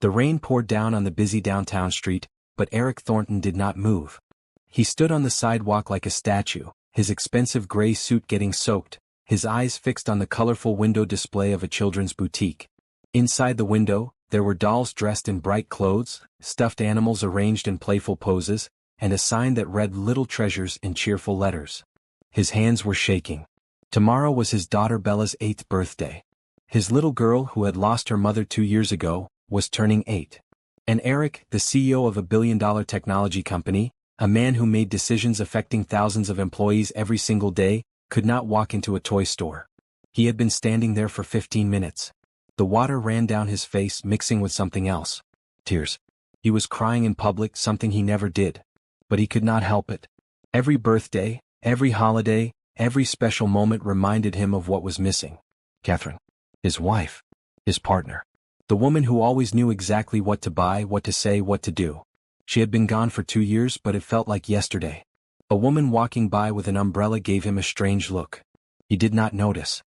The rain poured down on the busy downtown street, but Eric Thornton did not move. He stood on the sidewalk like a statue, his expensive gray suit getting soaked, his eyes fixed on the colorful window display of a children's boutique. Inside the window, there were dolls dressed in bright clothes, stuffed animals arranged in playful poses, and a sign that read "Little Treasures" in cheerful letters. His hands were shaking. Tomorrow was his daughter Bella's 8th birthday. His little girl, who had lost her mother 2 years ago, was turning 8. And Eric, the CEO of a billion-dollar technology company, a man who made decisions affecting thousands of employees every single day, could not walk into a toy store. He had been standing there for 15 minutes. The water ran down his face, mixing with something else. Tears. He was crying in public, something he never did. But he could not help it. Every birthday, every holiday, every special moment reminded him of what was missing. Catherine. His wife. His partner. The woman who always knew exactly what to buy, what to say, what to do. She had been gone for 2 years, but it felt like yesterday. A woman walking by with an umbrella gave him a strange look. He did not notice.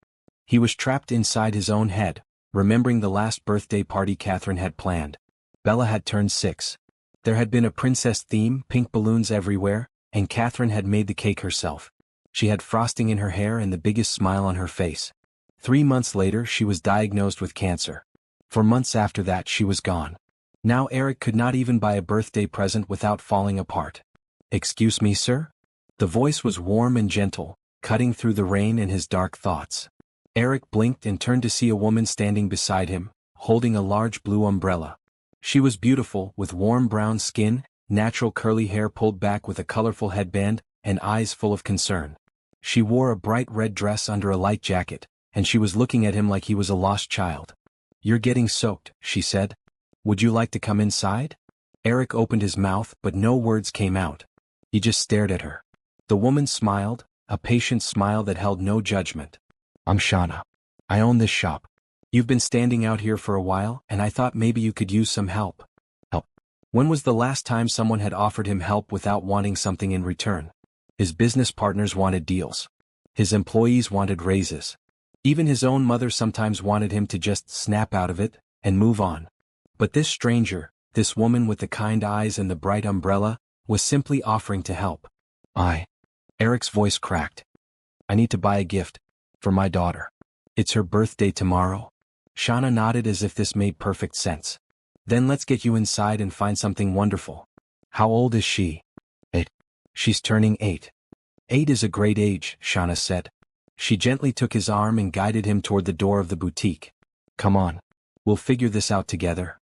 He was trapped inside his own head, remembering the last birthday party Catherine had planned. Bella had turned 6. There had been a princess theme, pink balloons everywhere, and Catherine had made the cake herself. She had frosting in her hair and the biggest smile on her face. 3 months later, she was diagnosed with cancer. For months after that, she was gone. Now Eric could not even buy a birthday present without falling apart. "Excuse me, sir?" The voice was warm and gentle, cutting through the rain and his dark thoughts. Eric blinked and turned to see a woman standing beside him, holding a large blue umbrella. She was beautiful, with warm brown skin, natural curly hair pulled back with a colorful headband, and eyes full of concern. She wore a bright red dress under a light jacket, and she was looking at him like he was a lost child. "You're getting soaked," she said. "Would you like to come inside?" Eric opened his mouth, but no words came out. He just stared at her. The woman smiled, a patient smile that held no judgment. "I'm Shauna. I own this shop. You've been standing out here for a while, and I thought maybe you could use some help." Help. When was the last time someone had offered him help without wanting something in return? His business partners wanted deals. His employees wanted raises. Even his own mother sometimes wanted him to just snap out of it and move on. But this stranger, this woman with the kind eyes and the bright umbrella, was simply offering to help. Eric's voice cracked. "I need to buy a gift. For my daughter. It's her birthday tomorrow." Shauna nodded as if this made perfect sense. "Then let's get you inside and find something wonderful. How old is she?" 8. "She's turning 8. 8 is a great age," Shauna said. She gently took his arm and guided him toward the door of the boutique. "Come on. We'll figure this out together."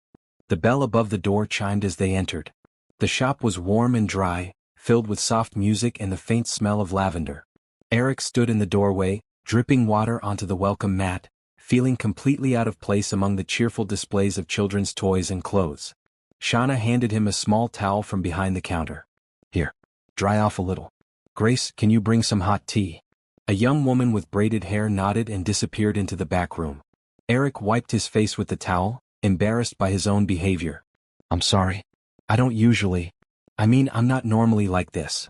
The bell above the door chimed as they entered. The shop was warm and dry, filled with soft music and the faint smell of lavender. Eric stood in the doorway, dripping water onto the welcome mat, feeling completely out of place among the cheerful displays of children's toys and clothes. Shauna handed him a small towel from behind the counter. "Here, dry off a little. Grace, can you bring some hot tea?" A young woman with braided hair nodded and disappeared into the back room. Eric wiped his face with the towel, embarrassed by his own behavior. "I'm sorry. I don't usually. I'm not normally like this."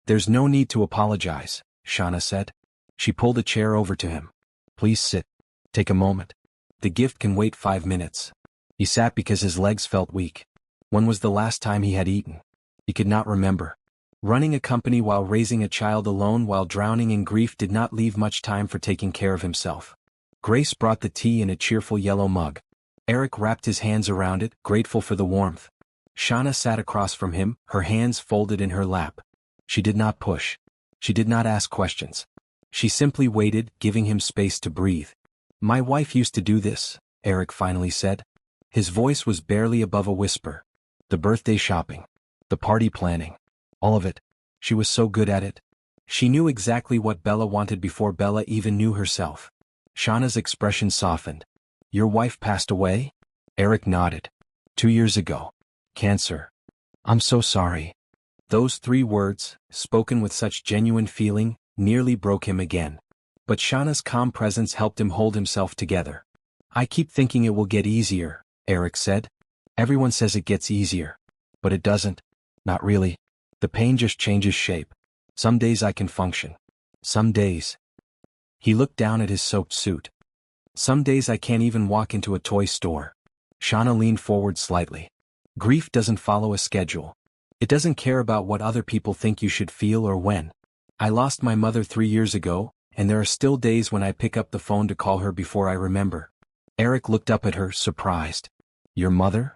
"There's no need to apologize," Shauna said. She pulled a chair over to him. "Please sit. Take a moment. The gift can wait 5 minutes." He sat because his legs felt weak. When was the last time he had eaten? He could not remember. Running a company while raising a child alone while drowning in grief did not leave much time for taking care of himself. Grace brought the tea in a cheerful yellow mug. Eric wrapped his hands around it, grateful for the warmth. Shauna sat across from him, her hands folded in her lap. She did not push. She did not ask questions. She simply waited, giving him space to breathe. "My wife used to do this," Eric finally said. His voice was barely above a whisper. "The birthday shopping. The party planning. All of it. She was so good at it. She knew exactly what Bella wanted before Bella even knew herself." Shauna's expression softened. "Your wife passed away?" Eric nodded. 2 years ago. Cancer. "I'm so sorry." Those 3 words, spoken with such genuine feeling, nearly broke him again. But Shauna's calm presence helped him hold himself together. "I keep thinking it will get easier," Eric said. "Everyone says it gets easier. But it doesn't. Not really. The pain just changes shape. Some days I can function. Some days." He looked down at his soaked suit. "Some days I can't even walk into a toy store." Shauna leaned forward slightly. Grief doesn't follow a schedule. It doesn't care about what other people think you should feel or when. I lost my mother 3 years ago, and there are still days when I pick up the phone to call her before I remember. Eric looked up at her, surprised. Your mother?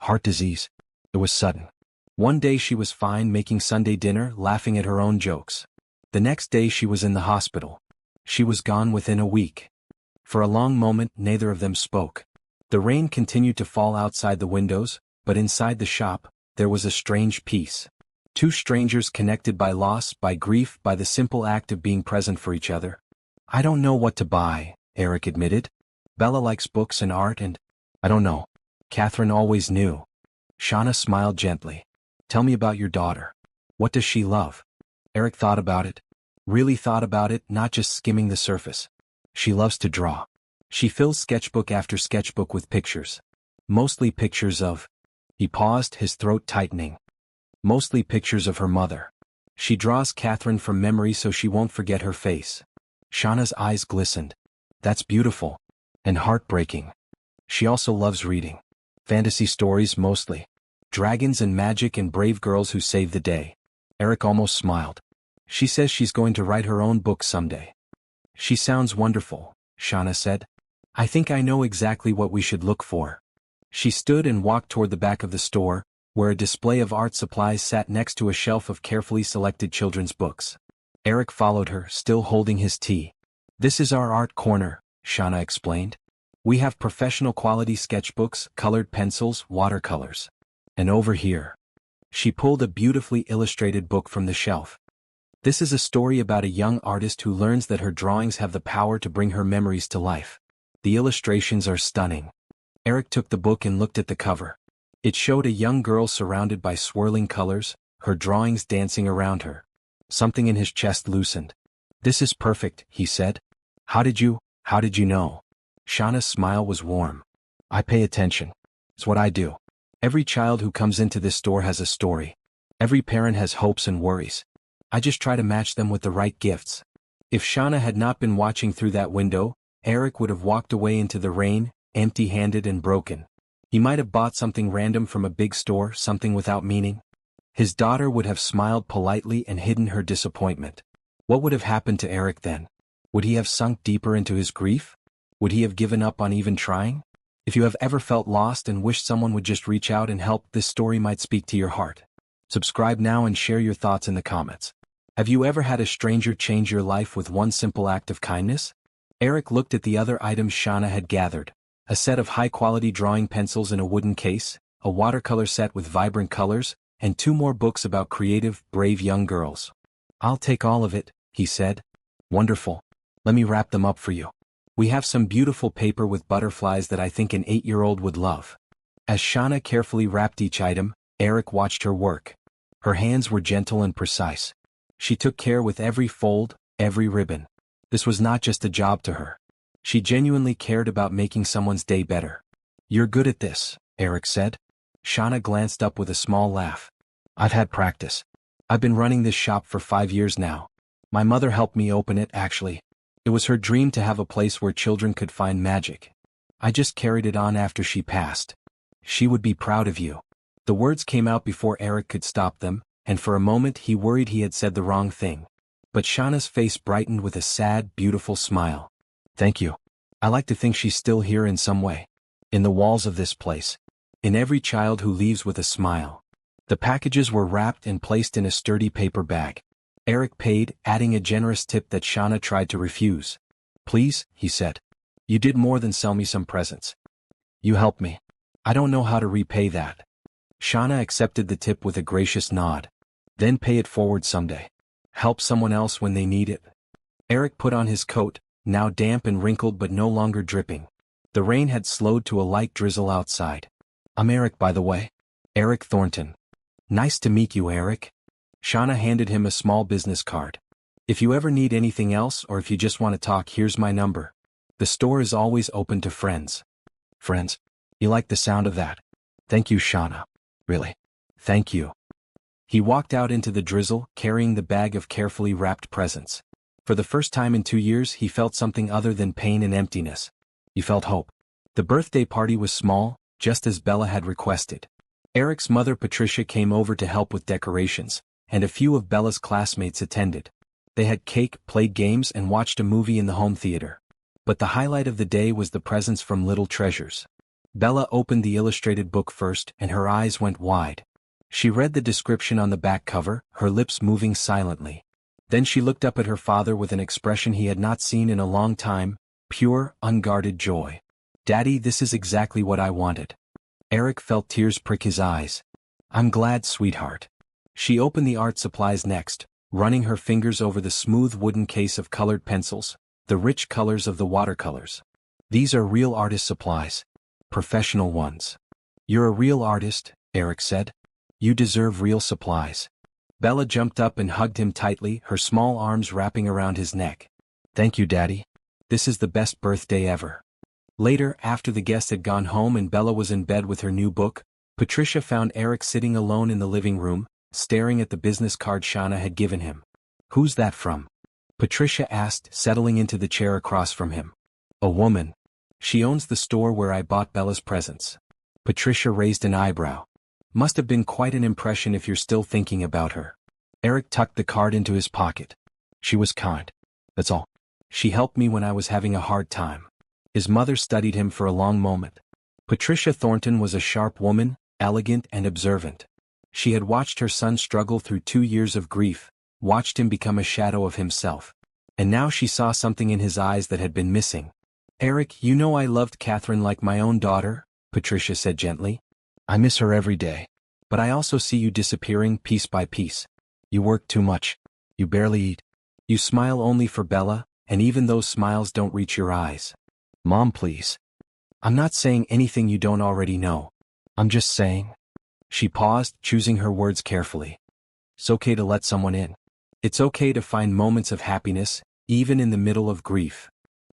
Heart disease. It was sudden. One day she was fine making Sunday dinner, laughing at her own jokes. The next day she was in the hospital. She was gone within a week. For a long moment neither of them spoke. The rain continued to fall outside the windows, but inside the shop, there was a strange peace. Two strangers connected by loss, by grief, by the simple act of being present for each other. I don't know what to buy, Eric admitted. Bella likes books and art and… I don't know. Catherine always knew. Shauna smiled gently. Tell me about your daughter. What does she love? Eric thought about it. Really thought about it, not just skimming the surface. She loves to draw. She fills sketchbook after sketchbook with pictures. Mostly pictures of… He paused, his throat tightening. Mostly pictures of her mother. She draws Catherine from memory so she won't forget her face. Shauna's eyes glistened. That's beautiful. And heartbreaking. She also loves reading. Fantasy stories mostly. Dragons and magic and brave girls who save the day. Eric almost smiled. She says she's going to write her own book someday. She sounds wonderful, Shauna said. I think I know exactly what we should look for. She stood and walked toward the back of the store, where a display of art supplies sat next to a shelf of carefully selected children's books. Eric followed her, still holding his tea. This is our art corner, Shauna explained. We have professional quality sketchbooks, colored pencils, watercolors. And over here. She pulled a beautifully illustrated book from the shelf. This is a story about a young artist who learns that her drawings have the power to bring her memories to life. The illustrations are stunning. Eric took the book and looked at the cover. It showed a young girl surrounded by swirling colors, her drawings dancing around her. Something in his chest loosened. This is perfect, he said. How did you know? Shauna's smile was warm. I pay attention. It's what I do. Every child who comes into this store has a story. Every parent has hopes and worries. I just try to match them with the right gifts. If Shauna had not been watching through that window, Eric would have walked away into the rain, empty-handed and broken. He might have bought something random from a big store, something without meaning. His daughter would have smiled politely and hidden her disappointment. What would have happened to Eric then? Would he have sunk deeper into his grief? Would he have given up on even trying? If you have ever felt lost and wished someone would just reach out and help, this story might speak to your heart. Subscribe now and share your thoughts in the comments. Have you ever had a stranger change your life with one simple act of kindness? Eric looked at the other items Shauna had gathered. A set of high-quality drawing pencils in a wooden case, a watercolor set with vibrant colors, and 2 more books about creative, brave young girls. I'll take all of it, he said. Wonderful. Let me wrap them up for you. We have some beautiful paper with butterflies that I think an 8-year-old would love. As Shauna carefully wrapped each item, Eric watched her work. Her hands were gentle and precise. She took care with every fold, every ribbon. This was not just a job to her. She genuinely cared about making someone's day better. You're good at this, Eric said. Shauna glanced up with a small laugh. I've had practice. I've been running this shop for 5 years now. My mother helped me open it, actually. It was her dream to have a place where children could find magic. I just carried it on after she passed. She would be proud of you. The words came out before Eric could stop them, and for a moment he worried he had said the wrong thing. But Shauna's face brightened with a sad, beautiful smile. Thank you. I like to think she's still here in some way. In the walls of this place. In every child who leaves with a smile. The packages were wrapped and placed in a sturdy paper bag. Eric paid, adding a generous tip that Shauna tried to refuse. Please, he said. You did more than sell me some presents. You helped me. I don't know how to repay that. Shauna accepted the tip with a gracious nod. Then pay it forward someday. Help someone else when they need it. Eric put on his coat, now damp and wrinkled but no longer dripping. The rain had slowed to a light drizzle outside. I'm Eric, by the way. Eric Thornton. Nice to meet you, Eric. Shauna handed him a small business card. If you ever need anything else or if you just want to talk, here's my number. The store is always open to friends. Friends? You like the sound of that? Thank you, Shauna. Really. Thank you. He walked out into the drizzle, carrying the bag of carefully wrapped presents. For the first time in 2 years, he felt something other than pain and emptiness. He felt hope. The birthday party was small, just as Bella had requested. Eric's mother Patricia came over to help with decorations, and a few of Bella's classmates attended. They had cake, played games, and watched a movie in the home theater. But the highlight of the day was the presents from Little Treasures. Bella opened the illustrated book first, and her eyes went wide. She read the description on the back cover, her lips moving silently. Then she looked up at her father with an expression he had not seen in a long time, pure, unguarded joy. "Daddy, this is exactly what I wanted." Eric felt tears prick his eyes. "I'm glad, sweetheart." She opened the art supplies next, running her fingers over the smooth wooden case of colored pencils, the rich colors of the watercolors. "These are real artist supplies. Professional ones." "You're a real artist," Eric said. "You deserve real supplies." Bella jumped up and hugged him tightly, her small arms wrapping around his neck. "Thank you, Daddy. This is the best birthday ever." Later, after the guests had gone home and Bella was in bed with her new book, Patricia found Eric sitting alone in the living room, staring at the business card Shauna had given him. "Who's that from?" Patricia asked, settling into the chair across from him. "A woman. She owns the store where I bought Bella's presents." Patricia raised an eyebrow. "Must have been quite an impression if you're still thinking about her." Eric tucked the card into his pocket. "She was kind. That's all. She helped me when I was having a hard time." His mother studied him for a long moment. Patricia Thornton was a sharp woman, elegant and observant. She had watched her son struggle through 2 years of grief, watched him become a shadow of himself. And now she saw something in his eyes that had been missing. "Eric, you know I loved Catherine like my own daughter," Patricia said gently. "I miss her every day. But I also see you disappearing piece by piece. You work too much. You barely eat. You smile only for Bella, and even those smiles don't reach your eyes." "Mom, please." "I'm not saying anything you don't already know. I'm just saying." She paused, choosing her words carefully. "It's okay to let someone in. It's okay to find moments of happiness, even in the middle of grief."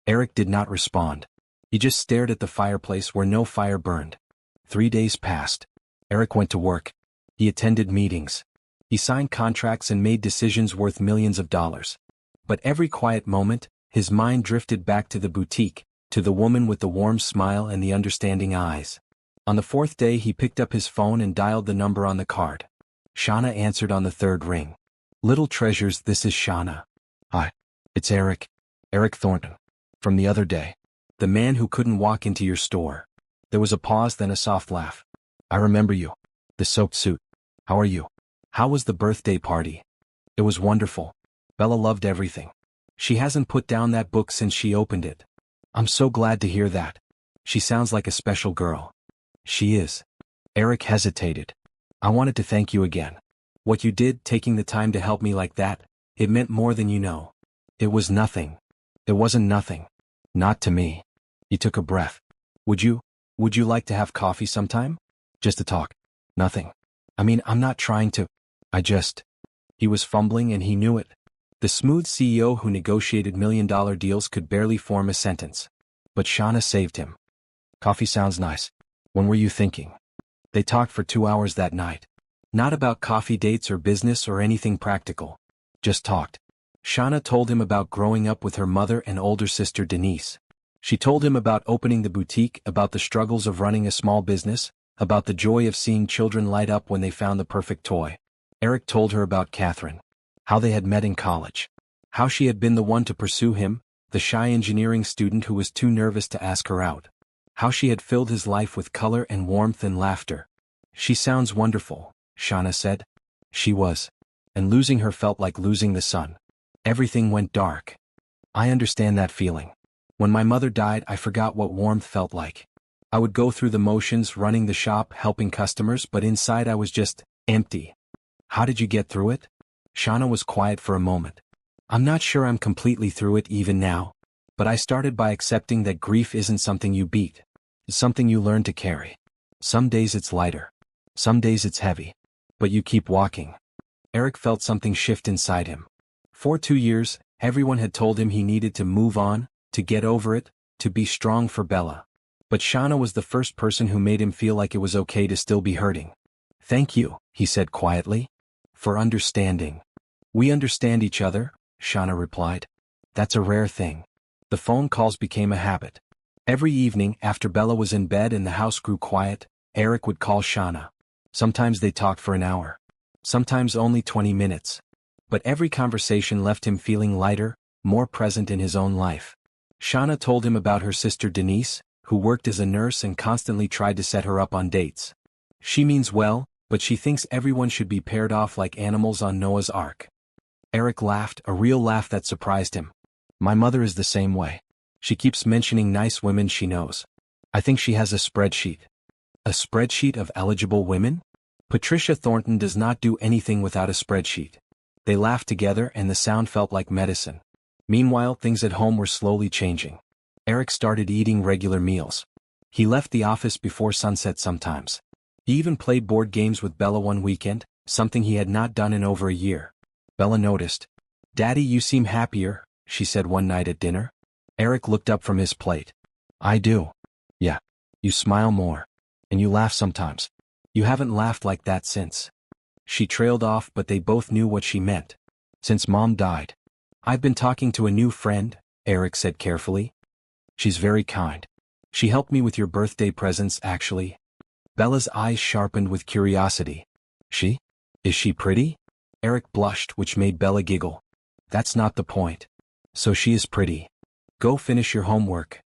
Eric did not respond. He just stared at the fireplace where no fire burned. 3 days passed. Eric went to work. He attended meetings. He signed contracts and made decisions worth millions of dollars. But every quiet moment, his mind drifted back to the boutique, to the woman with the warm smile and the understanding eyes. On the 4th day he picked up his phone and dialed the number on the card. Shauna answered on the 3rd ring. "Little Treasures, this is Shauna." "Hi. It's Eric. Eric Thornton. From the other day. The man who couldn't walk into your store." There was a pause, then a soft laugh. "I remember you. The soaked suit. How are you? How was the birthday party?" "It was wonderful. Bella loved everything. She hasn't put down that book since she opened it." "I'm so glad to hear that. She sounds like a special girl." "She is." Eric hesitated. "I wanted to thank you again. What you did, taking the time to help me like that, it meant more than you know." "It was nothing." "It wasn't nothing. Not to me." He took a breath. Would you like to have coffee sometime? Just to talk." "Nothing. I mean, I'm not trying to. He was fumbling and he knew it. The smooth CEO who negotiated million-dollar deals could barely form a sentence. But Shauna saved him. "Coffee sounds nice. When were you thinking?" They talked for 2 hours that night. Not about coffee dates or business or anything practical. Just talked. Shauna told him about growing up with her mother and older sister Denise. She told him about opening the boutique, about the struggles of running a small business, about the joy of seeing children light up when they found the perfect toy. Eric told her about Catherine. How they had met in college. How she had been the one to pursue him, the shy engineering student who was too nervous to ask her out. How she had filled his life with color and warmth and laughter. "She sounds wonderful," Shauna said. She was. And losing her felt like losing the sun. Everything went dark. "I understand that feeling. When my mother died, I forgot what warmth felt like. I would go through the motions, running the shop, helping customers, but inside I was just empty." "How did you get through it?" Shauna was quiet for a moment. "I'm not sure I'm completely through it even now. But I started by accepting that grief isn't something you beat. It's something you learn to carry. Some days it's lighter. Some days it's heavy. But you keep walking." Eric felt something shift inside him. For 2 years, everyone had told him he needed to move on, to get over it, to be strong for Bella. But Shauna was the first person who made him feel like it was okay to still be hurting. "Thank you," he said quietly. "For understanding." "We understand each other," Shauna replied. "That's a rare thing." The phone calls became a habit. Every evening, after Bella was in bed and the house grew quiet, Eric would call Shauna. Sometimes they talked for an hour. Sometimes only 20 minutes. But every conversation left him feeling lighter, more present in his own life. Shauna told him about her sister Denise, who worked as a nurse and constantly tried to set her up on dates. She means well, but she thinks everyone should be paired off like animals on Noah's Ark. Eric laughed, a real laugh that surprised him. My mother is the same way. She keeps mentioning nice women she knows. I think she has a spreadsheet. A spreadsheet of eligible women? Patricia Thornton does not do anything without a spreadsheet. They laughed together and the sound felt like medicine. Meanwhile, things at home were slowly changing. Eric started eating regular meals. He left the office before sunset sometimes. He even played board games with Bella one weekend, something he had not done in over a year. Bella noticed. "Daddy, you seem happier," she said one night at dinner. Eric looked up from his plate. "I do. Yeah. You smile more. And you laugh sometimes. You haven't laughed like that since." She trailed off, but they both knew what she meant. "Since Mom died. I've been talking to a new friend," Eric said carefully. "She's very kind. She helped me with your birthday presents, actually." Bella's eyes sharpened with curiosity. "She? Is she pretty?" Eric blushed, which made Bella giggle. "That's not the point. So she is pretty. Go finish your homework."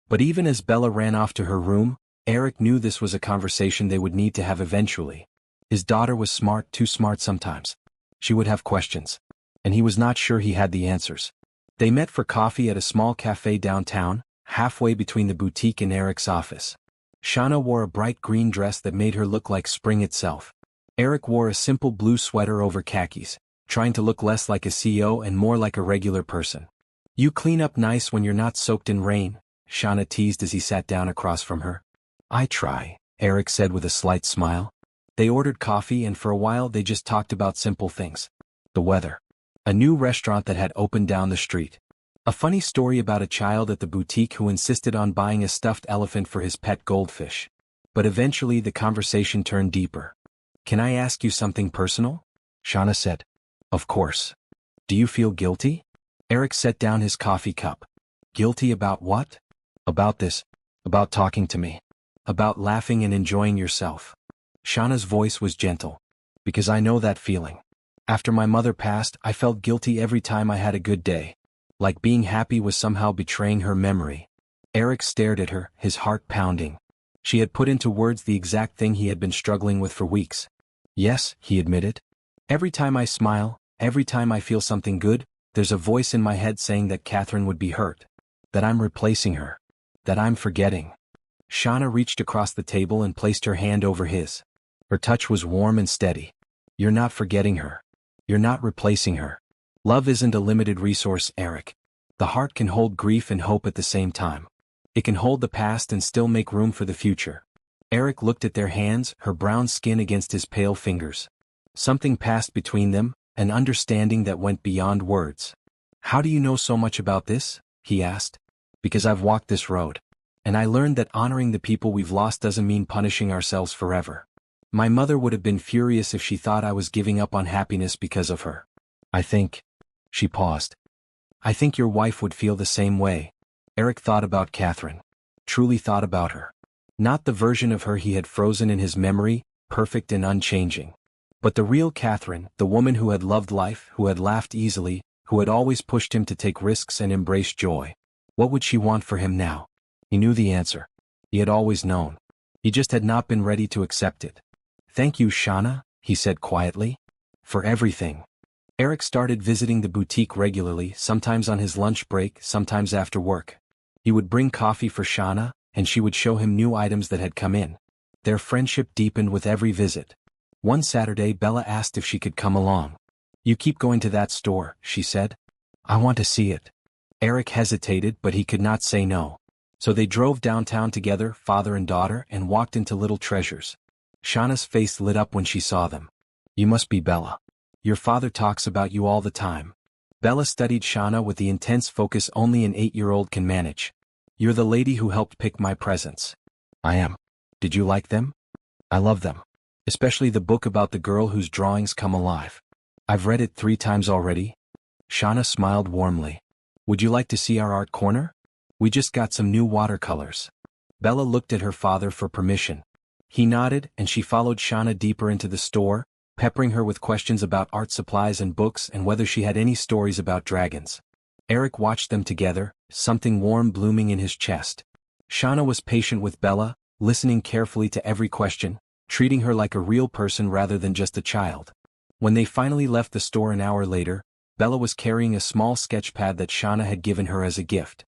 But even as Bella ran off to her room, Eric knew this was a conversation they would need to have eventually. His daughter was smart, too smart sometimes. She would have questions. And he was not sure he had the answers. They met for coffee at a small cafe downtown, halfway between the boutique and Eric's office. Shauna wore a bright green dress that made her look like spring itself. Eric wore a simple blue sweater over khakis, trying to look less like a CEO and more like a regular person. "You clean up nice when you're not soaked in rain," Shauna teased as he sat down across from her. "I try," Eric said with a slight smile. They ordered coffee and for a while they just talked about simple things. The weather. A new restaurant that had opened down the street. A funny story about a child at the boutique who insisted on buying a stuffed elephant for his pet goldfish. But eventually the conversation turned deeper. "Can I ask you something personal?" Shauna said. "Of course. Do you feel guilty?" Eric set down his coffee cup. "Guilty about what?" "About this. About talking to me. About laughing and enjoying yourself." Shauna's voice was gentle. "Because I know that feeling. After my mother passed, I felt guilty every time I had a good day. Like being happy was somehow betraying her memory." Eric stared at her, his heart pounding. She had put into words the exact thing he had been struggling with for weeks. "Yes," he admitted. "Every time I smile, every time I feel something good, there's a voice in my head saying that Catherine would be hurt. That I'm replacing her. That I'm forgetting." Shauna reached across the table and placed her hand over his. Her touch was warm and steady. "You're not forgetting her. You're not replacing her. Love isn't a limited resource, Eric. The heart can hold grief and hope at the same time. It can hold the past and still make room for the future." Eric looked at their hands, her brown skin against his pale fingers. Something passed between them, an understanding that went beyond words. "How do you know so much about this?" he asked. "Because I've walked this road. And I learned that honoring the people we've lost doesn't mean punishing ourselves forever. My mother would have been furious if she thought I was giving up on happiness because of her. I think..." She paused. "I think your wife would feel the same way." Eric thought about Catherine. Truly thought about her. Not the version of her he had frozen in his memory, perfect and unchanging. But the real Catherine, the woman who had loved life, who had laughed easily, who had always pushed him to take risks and embrace joy. What would she want for him now? He knew the answer. He had always known. He just had not been ready to accept it. "Thank you, Shauna," he said quietly. "For everything." Eric started visiting the boutique regularly, sometimes on his lunch break, sometimes after work. He would bring coffee for Shauna, and she would show him new items that had come in. Their friendship deepened with every visit. One Saturday Bella asked if she could come along. "You keep going to that store," she said. "I want to see it." Eric hesitated, but he could not say no. So they drove downtown together, father and daughter, and walked into Little Treasures. Shauna's face lit up when she saw them. "You must be Bella. Your father talks about you all the time." Bella studied Shauna with the intense focus only an 8-year-old can manage. "You're the lady who helped pick my presents." "I am. Did you like them?" "I love them. Especially the book about the girl whose drawings come alive. I've read it 3 times already." Shauna smiled warmly. "Would you like to see our art corner? We just got some new watercolors. Bella looked at her father for permission. He nodded, and she followed Shauna deeper into the store, peppering her with questions about art supplies and books and whether she had any stories about dragons. Eric watched them together, something warm blooming in his chest. Shauna was patient with Bella, listening carefully to every question, treating her like a real person rather than just a child. When they finally left the store an hour later, Bella was carrying a small sketch pad that Shauna had given her as a gift.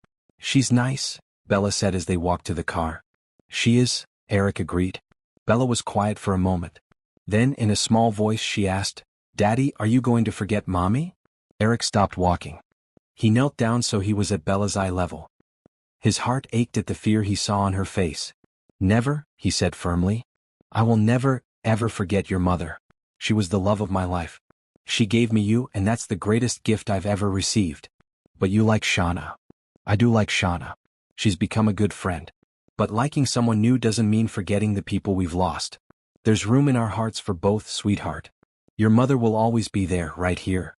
"She's nice," Bella said as they walked to the car. "She is," Eric agreed. Bella was quiet for a moment. Then, in a small voice, she asked, "Daddy, are you going to forget Mommy?" Eric stopped walking. He knelt down so he was at Bella's eye level. His heart ached at the fear he saw on her face. "Never," he said firmly. "I will never, ever forget your mother. She was the love of my life. She gave me you, and that's the greatest gift I've ever received. But you like Shauna." "I do like Shauna. She's become a good friend. But liking someone new doesn't mean forgetting the people we've lost. There's room in our hearts for both, sweetheart. Your mother will always be there, right here."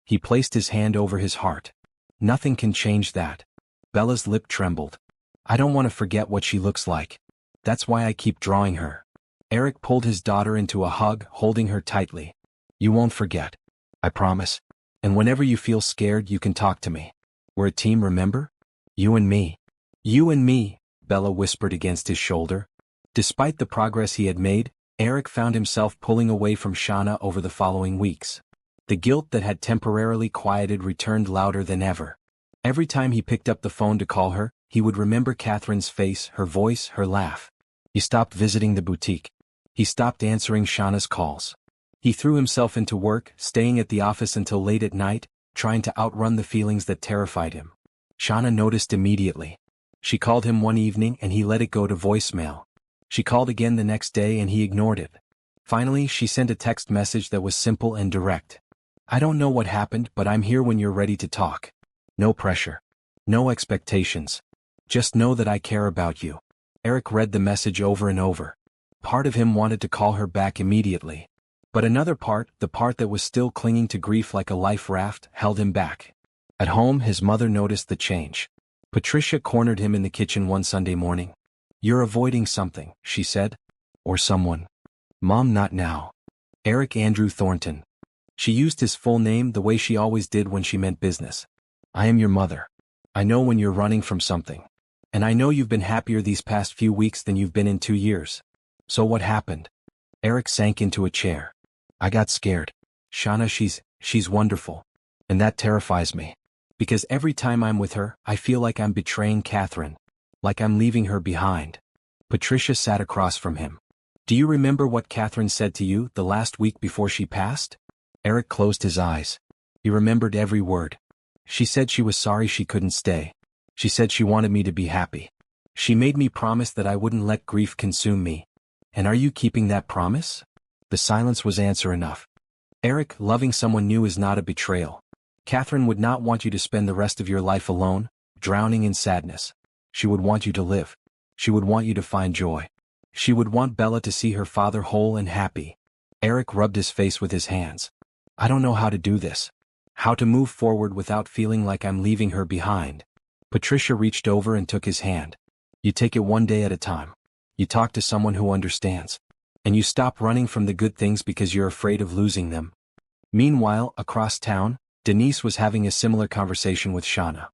He placed his hand over his heart. "Nothing can change that." Bella's lip trembled. "I don't want to forget what she looks like. That's why I keep drawing her." Eric pulled his daughter into a hug, holding her tightly. "You won't forget. I promise. And whenever you feel scared, you can talk to me. We're a team, remember? You and me." "You and me," Bella whispered against his shoulder. Despite the progress he had made, Eric found himself pulling away from Shauna over the following weeks. The guilt that had temporarily quieted returned louder than ever. Every time he picked up the phone to call her, he would remember Catherine's face, her voice, her laugh. He stopped visiting the boutique. He stopped answering Shauna's calls. He threw himself into work, staying at the office until late at night, trying to outrun the feelings that terrified him. Shauna noticed immediately. She called him one evening and he let it go to voicemail. She called again the next day and he ignored it. Finally, she sent a text message that was simple and direct. "I don't know what happened, but I'm here when you're ready to talk. No pressure. No expectations. Just know that I care about you." Eric read the message over and over. Part of him wanted to call her back immediately. But another part, the part that was still clinging to grief like a life raft, held him back. At home, his mother noticed the change. Patricia cornered him in the kitchen one Sunday morning. "You're avoiding something," she said. "Or someone." "Mom, not now." "Eric Andrew Thornton." She used his full name the way she always did when she meant business. "I am your mother. I know when you're running from something. And I know you've been happier these past few weeks than you've been in 2 years. So what happened?" Eric sank into a chair. "I got scared. Shauna, she's wonderful. And that terrifies me. Because every time I'm with her, I feel like I'm betraying Catherine. Like I'm leaving her behind." Patricia sat across from him. "Do you remember what Catherine said to you the last week before she passed?" Eric closed his eyes. He remembered every word. "She said she was sorry she couldn't stay. She said she wanted me to be happy. She made me promise that I wouldn't let grief consume me. And are you keeping that promise?" The silence was answer enough. "Eric, loving someone new is not a betrayal. Catherine would not want you to spend the rest of your life alone, drowning in sadness. She would want you to live. She would want you to find joy. She would want Bella to see her father whole and happy." Eric rubbed his face with his hands. "I don't know how to do this. How to move forward without feeling like I'm leaving her behind." Patricia reached over and took his hand. "You take it one day at a time. You talk to someone who understands. And you stop running from the good things because you're afraid of losing them." Meanwhile, across town, Denise was having a similar conversation with Shauna.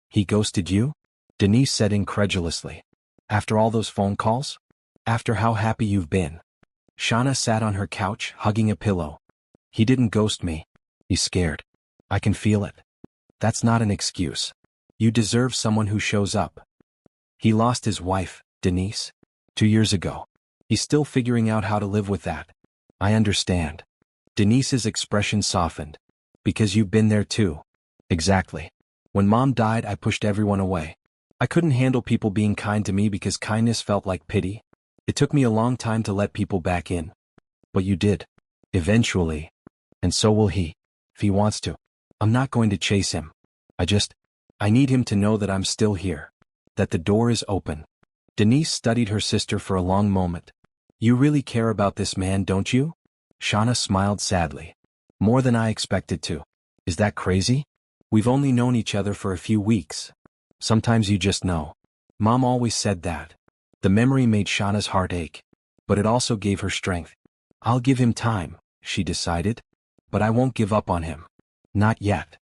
"He ghosted you?" Denise said incredulously. "After all those phone calls? After how happy you've been?" Shauna sat on her couch, hugging a pillow. "He didn't ghost me. He's scared. I can feel it. That's not an excuse. You deserve someone who shows up. He lost his wife, Denise, 2 years ago. He's still figuring out how to live with that. I understand." Denise's expression softened. "Because you've been there too." "Exactly. When Mom died, I pushed everyone away. I couldn't handle people being kind to me because kindness felt like pity. It took me a long time to let people back in. But you did. Eventually. And so will he. If he wants to. I'm not going to chase him. I need him to know that I'm still here. That the door is open." Denise studied her sister for a long moment. "You really care about this man, don't you?" Shauna smiled sadly. "More than I expected to. Is that crazy? We've only known each other for a few weeks." Sometimes you just know. Mom always said that. The memory made Shauna's heart ache. But it also gave her strength. I'll give him time, she decided. But I won't give up on him. Not yet.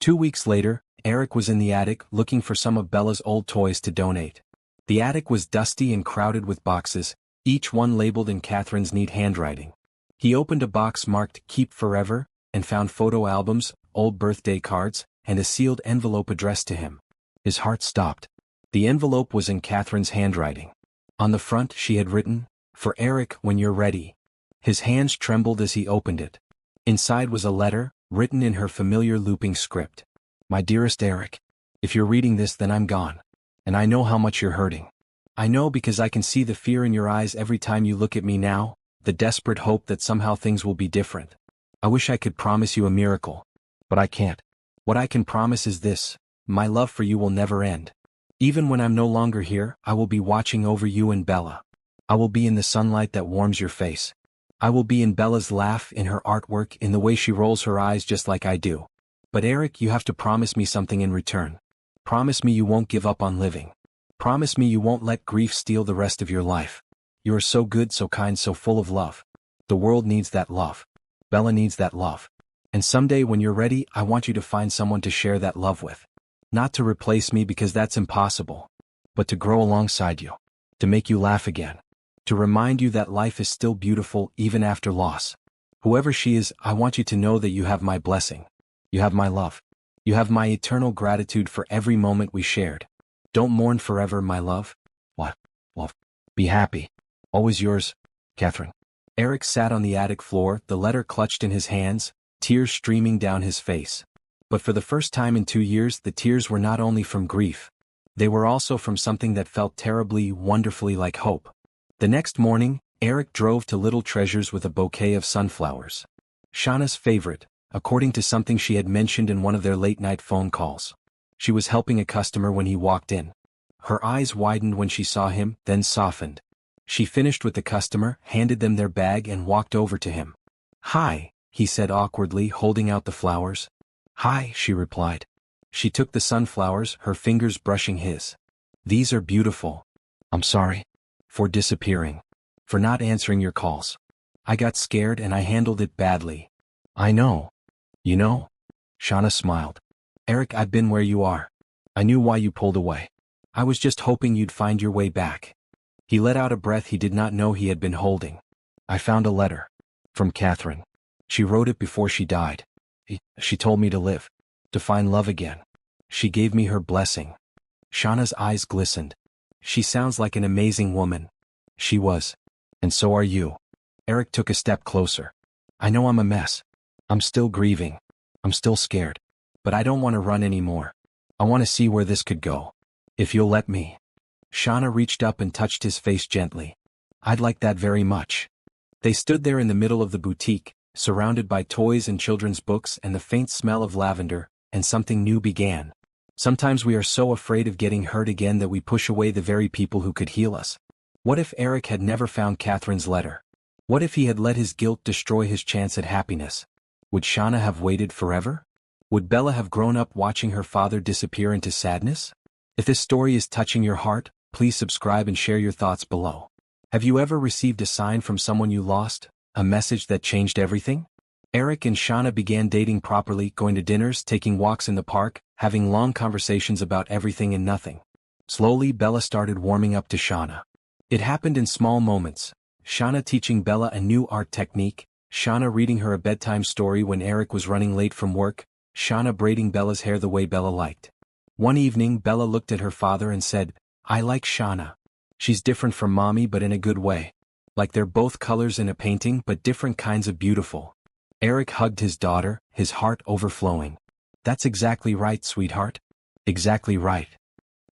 2 weeks later, Eric was in the attic looking for some of Bella's old toys to donate. The attic was dusty and crowded with boxes, each one labeled in Catherine's neat handwriting. He opened a box marked Keep Forever, and found photo albums, old birthday cards, and a sealed envelope addressed to him. His heart stopped. The envelope was in Catherine's handwriting. On the front she had written, "For Eric when you're ready." His hands trembled as he opened it. Inside was a letter, written in her familiar looping script. "My dearest Eric, if you're reading this then I'm gone. And I know how much you're hurting. I know because I can see the fear in your eyes every time you look at me now, the desperate hope that somehow things will be different. I wish I could promise you a miracle. But I can't. What I can promise is this: my love for you will never end. Even when I'm no longer here, I will be watching over you and Bella. I will be in the sunlight that warms your face. I will be in Bella's laugh, in her artwork, in the way she rolls her eyes just like I do. But Eric, you have to promise me something in return. Promise me you won't give up on living. Promise me you won't let grief steal the rest of your life. You are so good, so kind, so full of love. The world needs that love. Bella needs that love. And someday when you're ready, I want you to find someone to share that love with. Not to replace me because that's impossible. But to grow alongside you. To make you laugh again. To remind you that life is still beautiful even after loss. Whoever she is, I want you to know that you have my blessing. You have my love. You have my eternal gratitude for every moment we shared. Don't mourn forever, my love. What? Well, be happy. Always yours, Catherine." Eric sat on the attic floor, the letter clutched in his hands, tears streaming down his face. But for the first time in 2 years, the tears were not only from grief. They were also from something that felt terribly, wonderfully like hope. The next morning, Eric drove to Little Treasures with a bouquet of sunflowers. Shauna's favorite, according to something she had mentioned in one of their late-night phone calls. She was helping a customer when he walked in. Her eyes widened when she saw him, then softened. She finished with the customer, handed them their bag and walked over to him. "Hi," he said awkwardly, holding out the flowers. "Hi," she replied. She took the sunflowers, her fingers brushing his. "These are beautiful. I'm sorry. For disappearing. For not answering your calls. I got scared and I handled it badly." "I know. You know?" Shauna smiled. "Eric, I've been where you are. I knew why you pulled away. I was just hoping you'd find your way back." He let out a breath he did not know he had been holding. "I found a letter. From Catherine. She wrote it before she died. She told me to live. To find love again. She gave me her blessing." Shauna's eyes glistened. "She sounds like an amazing woman." She was. "And so are you." Eric took a step closer. "I know I'm a mess. I'm still grieving. I'm still scared. But I don't want to run anymore. I want to see where this could go. If you'll let me." Shauna reached up and touched his face gently. "I'd like that very much." They stood there in the middle of the boutique, surrounded by toys and children's books and the faint smell of lavender, and something new began. Sometimes we are so afraid of getting hurt again that we push away the very people who could heal us. What if Eric had never found Catherine's letter? What if he had let his guilt destroy his chance at happiness? Would Shauna have waited forever? Would Bella have grown up watching her father disappear into sadness? If this story is touching your heart, please subscribe and share your thoughts below. Have you ever received a sign from someone you lost? A message that changed everything? Eric and Shauna began dating properly, going to dinners, taking walks in the park, having long conversations about everything and nothing. Slowly, Bella started warming up to Shauna. It happened in small moments. Shauna teaching Bella a new art technique, Shauna reading her a bedtime story when Eric was running late from work, Shauna braiding Bella's hair the way Bella liked. One evening, Bella looked at her father and said, "I like Shauna. She's different from Mommy but in a good way. Like they're both colors in a painting but different kinds of beautiful." Eric hugged his daughter, his heart overflowing. "That's exactly right, sweetheart. Exactly right."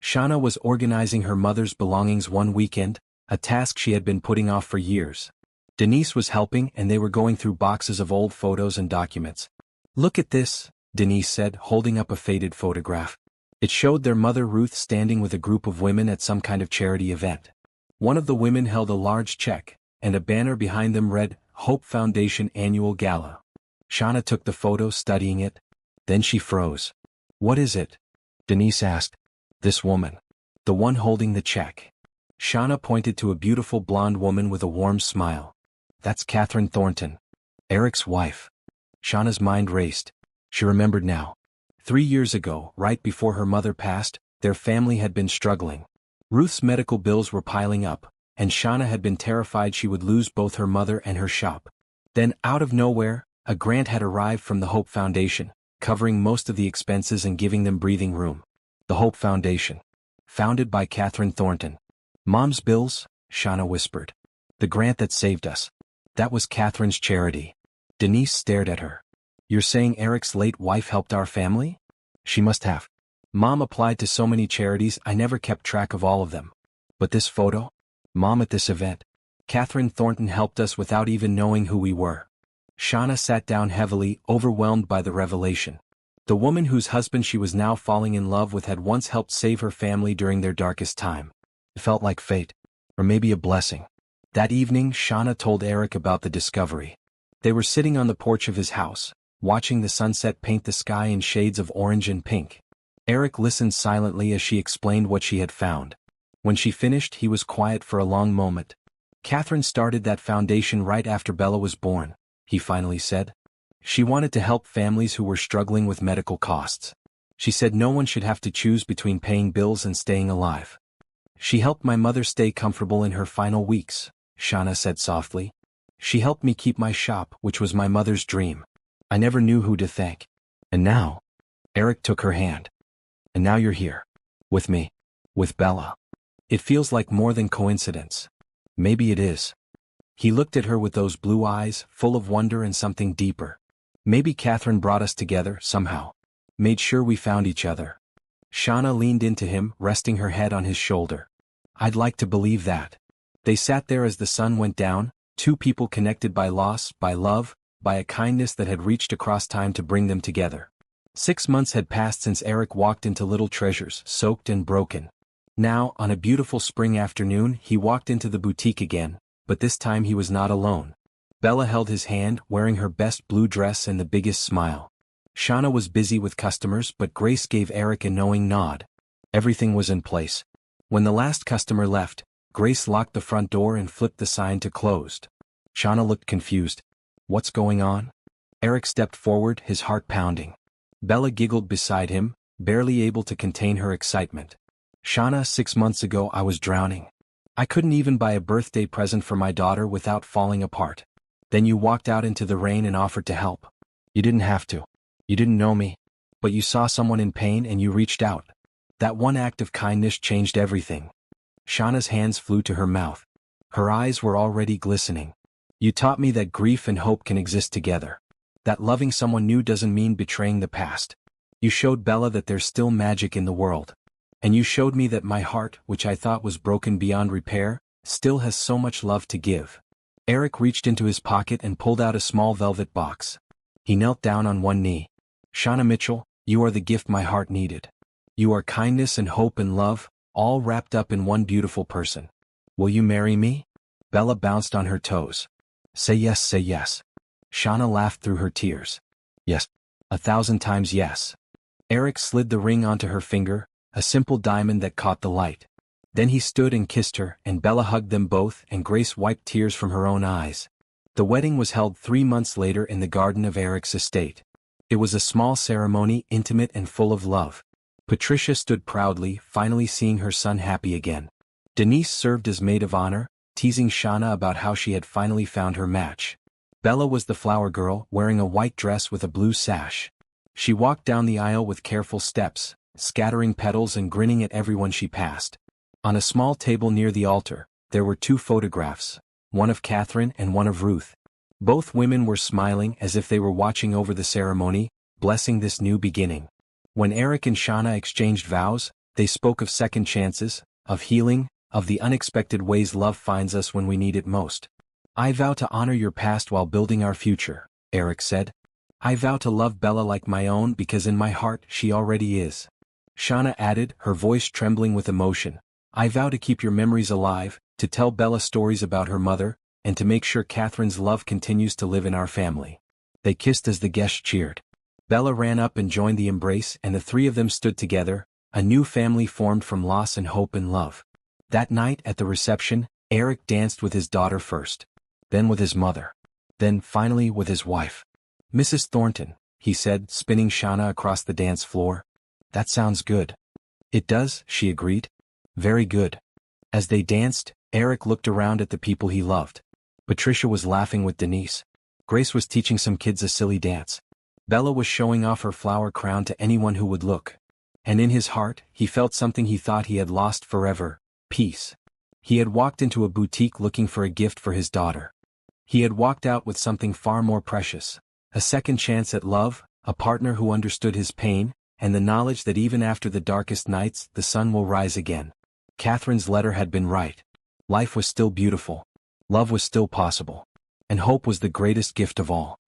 Shauna was organizing her mother's belongings one weekend, a task she had been putting off for years. Denise was helping and they were going through boxes of old photos and documents. "Look at this," Denise said, holding up a faded photograph. It showed their mother Ruth standing with a group of women at some kind of charity event. One of the women held a large check, and a banner behind them read, "Hope Foundation Annual Gala." Shauna took the photo, studying it. Then she froze. "What is it?" Denise asked. This woman. The one holding the check. Shauna pointed to a beautiful blonde woman with a warm smile. That's Catherine Thornton. Eric's wife. Shauna's mind raced. She remembered now. 3 years ago, right before her mother passed, their family had been struggling. Ruth's medical bills were piling up, and Shauna had been terrified she would lose both her mother and her shop. Then, out of nowhere, a grant had arrived from the Hope Foundation, covering most of the expenses and giving them breathing room. The Hope Foundation. Founded by Catherine Thornton. Mom's bills, Shauna whispered. The grant that saved us. That was Catherine's charity. Denise stared at her. You're saying Eric's late wife helped our family? She must have. Mom applied to so many charities I never kept track of all of them. But this photo? Mom at this event. Catherine Thornton helped us without even knowing who we were. Shauna sat down heavily, overwhelmed by the revelation. The woman whose husband she was now falling in love with had once helped save her family during their darkest time. It felt like fate. Or maybe a blessing. That evening, Shauna told Eric about the discovery. They were sitting on the porch of his house, watching the sunset paint the sky in shades of orange and pink. Eric listened silently as she explained what she had found. When she finished, he was quiet for a long moment. Catherine started that foundation right after Bella was born, he finally said. She wanted to help families who were struggling with medical costs. She said no one should have to choose between paying bills and staying alive. She helped my mother stay comfortable in her final weeks, Shauna said softly. She helped me keep my shop, which was my mother's dream. I never knew who to thank. And now, Eric took her hand. And now you're here. With me. With Bella. It feels like more than coincidence. Maybe it is. He looked at her with those blue eyes, full of wonder and something deeper. Maybe Catherine brought us together, somehow. Made sure we found each other. Shauna leaned into him, resting her head on his shoulder. I'd like to believe that. They sat there as the sun went down, two people connected by loss, by love, by a kindness that had reached across time to bring them together. 6 months had passed since Eric walked into Little Treasures, soaked and broken. Now, on a beautiful spring afternoon, he walked into the boutique again, but this time he was not alone. Bella held his hand, wearing her best blue dress and the biggest smile. Shauna was busy with customers, but Grace gave Eric a knowing nod. Everything was in place. When the last customer left, Grace locked the front door and flipped the sign to closed. Shauna looked confused. What's going on? Eric stepped forward, his heart pounding. Bella giggled beside him, barely able to contain her excitement. Shauna, 6 months ago I was drowning. I couldn't even buy a birthday present for my daughter without falling apart. Then you walked out into the rain and offered to help. You didn't have to. You didn't know me. But you saw someone in pain and you reached out. That one act of kindness changed everything. Shauna's hands flew to her mouth. Her eyes were already glistening. You taught me that grief and hope can exist together. That loving someone new doesn't mean betraying the past. You showed Bella that there's still magic in the world. And you showed me that my heart, which I thought was broken beyond repair, still has so much love to give. Eric reached into his pocket and pulled out a small velvet box. He knelt down on one knee. Shauna Mitchell, you are the gift my heart needed. You are kindness and hope and love, all wrapped up in one beautiful person. Will you marry me? Bella bounced on her toes. Say yes, say yes. Shauna laughed through her tears. Yes. 1,000 times yes. Eric slid the ring onto her finger, a simple diamond that caught the light. Then he stood and kissed her, and Bella hugged them both, and Grace wiped tears from her own eyes. The wedding was held 3 months later in the garden of Eric's estate. It was a small ceremony, intimate and full of love. Patricia stood proudly, finally seeing her son happy again. Denise served as maid of honor, teasing Shauna about how she had finally found her match. Bella was the flower girl, wearing a white dress with a blue sash. She walked down the aisle with careful steps, scattering petals and grinning at everyone she passed. On a small table near the altar, there were 2 photographs, one of Catherine and one of Ruth. Both women were smiling as if they were watching over the ceremony, blessing this new beginning. When Eric and Shauna exchanged vows, they spoke of second chances, of healing, of the unexpected ways love finds us when we need it most. I vow to honor your past while building our future, Eric said. I vow to love Bella like my own because in my heart she already is. Shauna added, her voice trembling with emotion. I vow to keep your memories alive, to tell Bella stories about her mother, and to make sure Catherine's love continues to live in our family. They kissed as the guests cheered. Bella ran up and joined the embrace, and the 3 of them stood together, A new family formed from loss and hope and love. That night at the reception, Eric danced with his daughter first. Then with his mother. Then, finally, with his wife. "Mrs. Thornton," he said, spinning Shauna across the dance floor. "That sounds good." "It does," she agreed. "Very good." As they danced, Eric looked around at the people he loved. Patricia was laughing with Denise. Grace was teaching some kids a silly dance. Bella was showing off her flower crown to anyone who would look. And in his heart, he felt something he thought he had lost forever: peace. He had walked into a boutique looking for a gift for his daughter. He had walked out with something far more precious: a second chance at love, a partner who understood his pain, and the knowledge that even after the darkest nights, the sun will rise again. Catherine's letter had been right. Life was still beautiful. Love was still possible. And hope was the greatest gift of all.